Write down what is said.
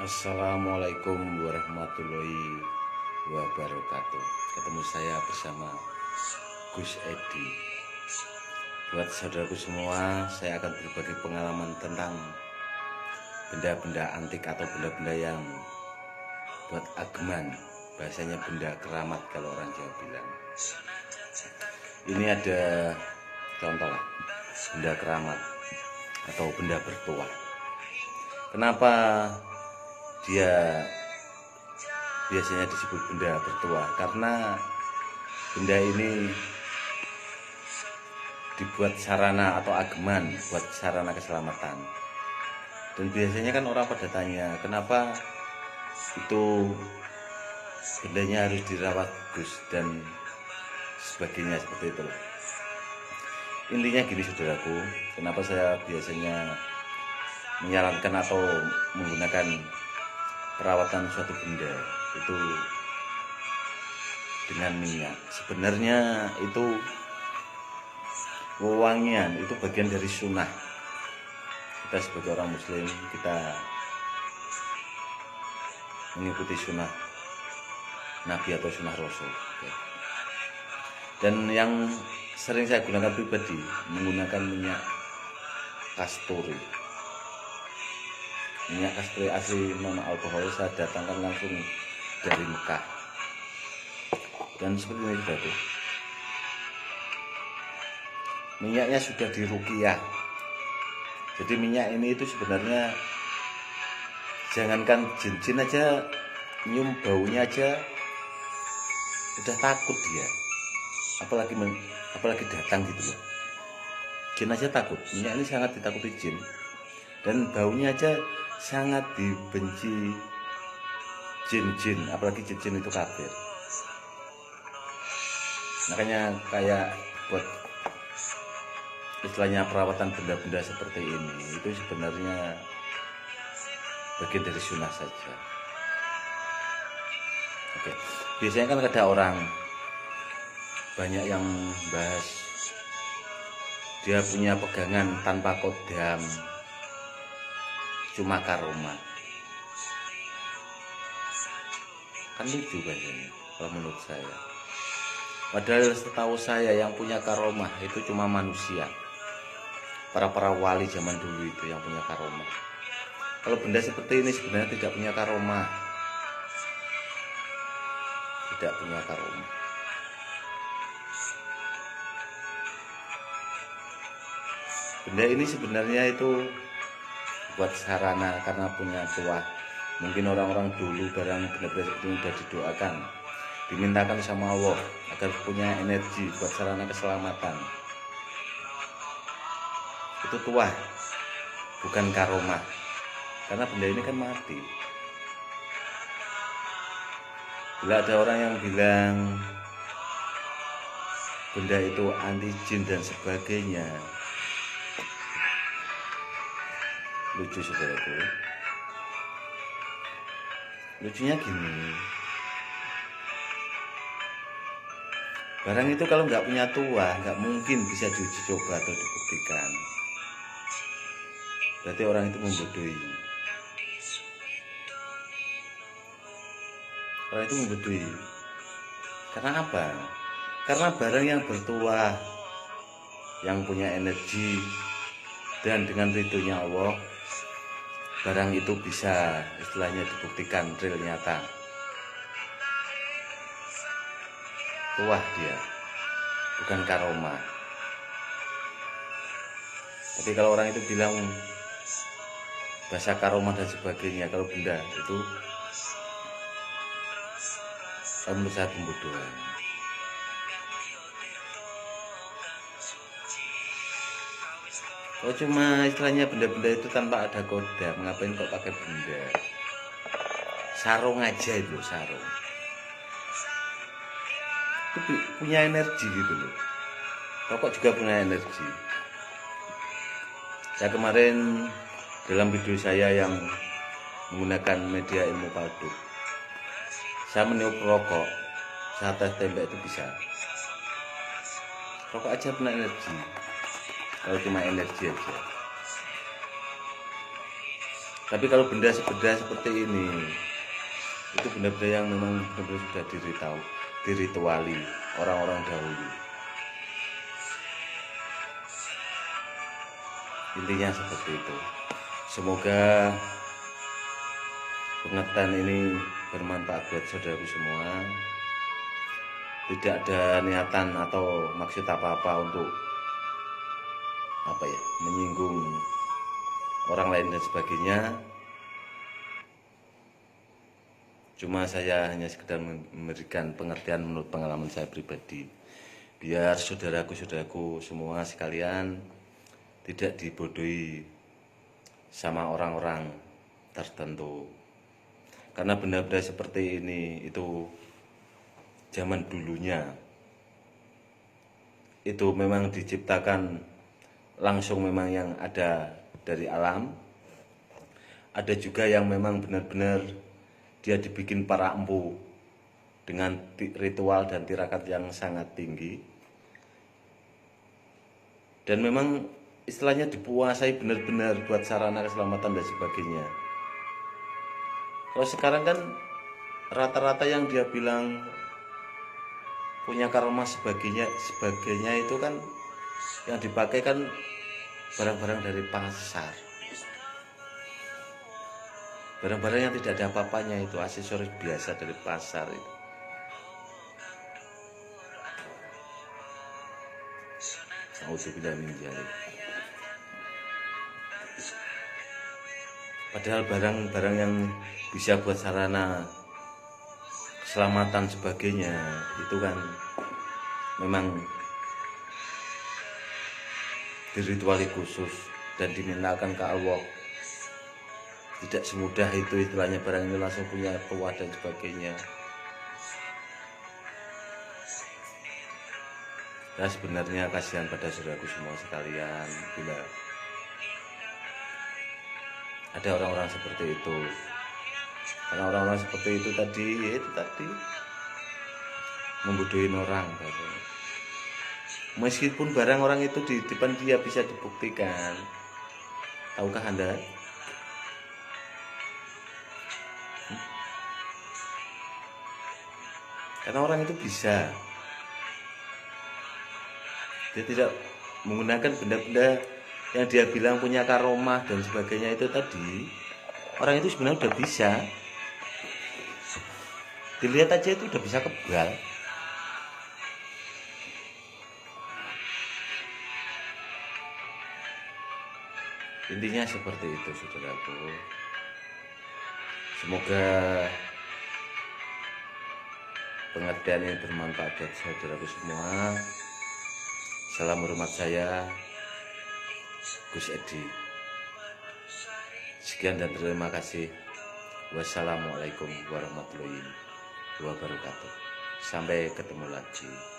Assalamualaikum warahmatullahi wabarakatuh. Ketemu saya bersama Gus Edi. Buat saudaraku semua, saya akan berbagi pengalaman tentang benda-benda antik atau benda-benda yang buat ageman. Bahasanya benda keramat kalau orang Jawa bilang. Ini ada contoh lah, benda keramat atau benda bertuah. Kenapa dia biasanya disebut benda bertuah? Karena benda ini dibuat sarana atau ageman buat sarana keselamatan. Dan biasanya kan orang pada tanya, kenapa itu bendanya harus dirawat Gus dan sebagainya, seperti itu. Intinya gini saudaraku, kenapa saya biasanya menyarankan atau menggunakan perawatan suatu benda itu dengan minyak. Sebenarnya itu wewangian, itu bagian dari sunnah. Kita sebagai orang muslim, kita mengikuti sunnah Nabi atau sunnah Rasul. Dan yang sering saya gunakan pribadi, menggunakan minyak kasturi. Minyak kasturi asli non alkohol, saya datangkan langsung dari Mekah. Dan seperti ini sudah tuh, minyaknya sudah diruqyah. Jadi minyak ini itu sebenarnya jangankan jin aja, nyium baunya aja udah takut dia, apalagi datang gitu loh. Jin aja takut. Minyak ini sangat ditakuti jin, dan baunya aja sangat dibenci jin, apalagi jin itu kafir. Makanya kayak buat istilahnya perawatan benda-benda seperti ini itu sebenarnya bagian dari sunnah saja. Oke. Biasanya kan ada orang banyak yang bahas dia punya pegangan tanpa kodam, cuma karomah. Kan lucu bahasanya kalau menurut saya. Padahal setahu saya yang punya karomah itu cuma manusia. Para wali zaman dulu itu yang punya karomah. Kalau benda seperti ini sebenarnya tidak punya karomah. Tidak punya karomah. Benda ini sebenarnya itu buat sarana karena punya tuah. Mungkin orang-orang dulu barang benda-benda seperti ini sudah didoakan, dimintakan sama Allah agar punya energi buat sarana keselamatan. Itu tuah, bukan karomah. Karena benda ini kan mati. Bila ada orang yang bilang benda itu anti jin dan sebagainya, lucu saudaraku. Lucunya gini, barang itu kalau nggak punya tuah, nggak mungkin bisa diuji coba atau dibuktikan. Berarti orang itu membodohi. Orang itu membodohi. Karena apa? Karena barang yang bertuah, yang punya energi, dan dengan ridhonya Allah, barang itu bisa istilahnya dibuktikan real nyata. Tuah dia, bukan karomah. Tapi kalau orang itu bilang bahasa karomah dan sebagainya, kalau benda itu menurut saya pembodohan. Kalau cuma istilahnya benda-benda itu tanpa ada kodam, ngapain kok pakai benda? Sarung aja itu, sarung. Itu punya energi gitu loh. Rokok juga punya energi. Saya kemarin dalam video saya yang menggunakan media ilmu paldu, saya meniup rokok, saya tes tembak itu bisa. Rokok aja punya energi. Kalau cuma energi aja. Tapi kalau benda seperti ini, itu benda-benda yang memang benar-benar sudah dirituali orang-orang dahulu. Intinya seperti itu. Semoga pengertian ini bermanfaat buat saudaraku semua. Tidak ada niatan atau maksud apa-apa untuk menyinggung orang lain dan sebagainya. Cuma saya hanya sekedar memberikan pengertian menurut pengalaman saya pribadi, biar saudaraku semua sekalian tidak dibodohi sama orang-orang tertentu. Karena benda-benda seperti ini itu zaman dulunya itu memang diciptakan langsung, memang yang ada dari alam. Ada juga yang memang benar-benar dia dibikin para empu dengan ritual dan tirakat yang sangat tinggi, dan memang istilahnya dipuasai benar-benar buat sarana keselamatan dan sebagainya. Kalau sekarang kan rata-rata yang dia bilang punya karma sebagainya itu kan yang dipakai kan barang-barang dari pasar, barang-barang yang tidak ada apa-apanya, itu aksesoris biasa dari pasar itu. Auzubillah min dzalik. Padahal barang-barang yang bisa buat sarana keselamatan sebagainya itu kan memang dirituali khusus dan dimintakan ke Allah. Tidak semudah itu istilahnya barang ini langsung punya tuah dan sebagainya. Nah, sebenarnya kasihan pada saudaraku semua sekalian bila ada orang-orang seperti itu. Karena orang-orang seperti itu tadi membodohi orang. Meskipun barang orang itu di depan dia bisa dibuktikan. Tahukah Anda? Karena orang itu bisa. Dia tidak menggunakan benda-benda yang dia bilang punya karomah dan sebagainya itu tadi. Orang itu sebenarnya udah bisa. Dilihat aja itu udah bisa kebal. Intinya seperti itu, saudaraku. Semoga pengertian ini bermanfaat buat saudaraku semua. Salam hormat saya, Gus Edi. Sekian dan terima kasih. Wassalamualaikum warahmatullahi wabarakatuh. Sampai ketemu lagi.